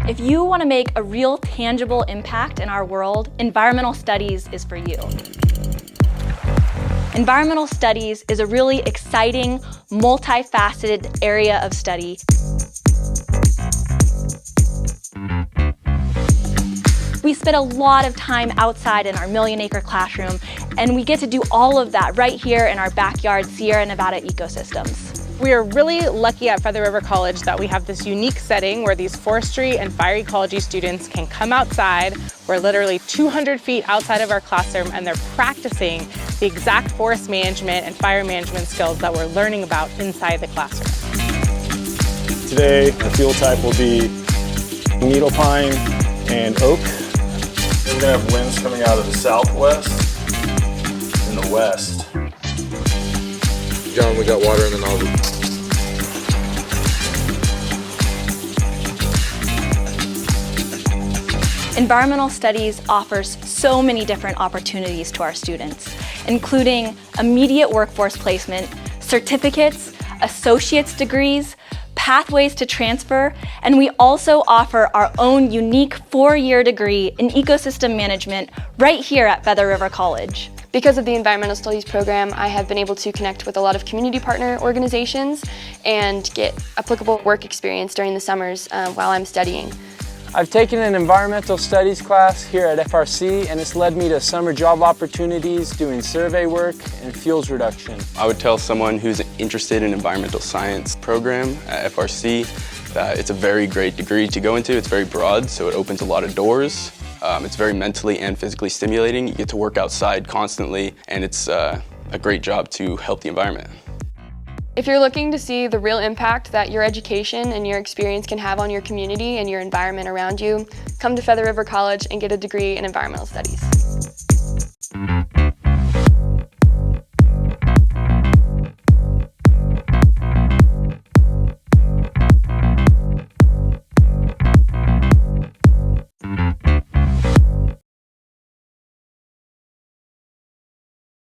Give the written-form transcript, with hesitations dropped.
If you want to make a real tangible impact in our world, environmental studies is for you. Environmental studies is a really exciting, multifaceted area of study. We spend a lot of time outside in our million-acre classroom, and we get to do all of that right here in our backyard Sierra Nevada ecosystems. We are really lucky at Feather River College that we have this unique setting where these forestry and fire ecology students can come outside. We're literally 200 feet outside of our classroom, and they're practicing the exact forest management and fire management skills that we're learning about inside the classroom. Today, the fuel type will be needle pine and oak. We're going to have winds coming out of the southwest and the west. John, we got water in the nozzle. Environmental studies offers so many different opportunities to our students, including immediate workforce placement, certificates, associate's degrees, pathways to transfer, and we also offer our own unique 4-year degree in ecosystem management right here at Feather River College. Because of the Environmental Studies program, I have been able to connect with a lot of community partner organizations and get applicable work experience during the summers while I'm studying. I've taken an environmental studies class here at FRC, and it's led me to summer job opportunities doing survey work and fuels reduction. I would tell someone who's interested in environmental science program at FRC that it's a very great degree to go into. It's very broad, so it opens a lot of doors. It's very mentally and physically stimulating. You get to work outside constantly, and it's a great job to help the environment. If you're looking to see the real impact that your education and your experience can have on your community and your environment around you, come to Feather River College and get a degree in environmental studies.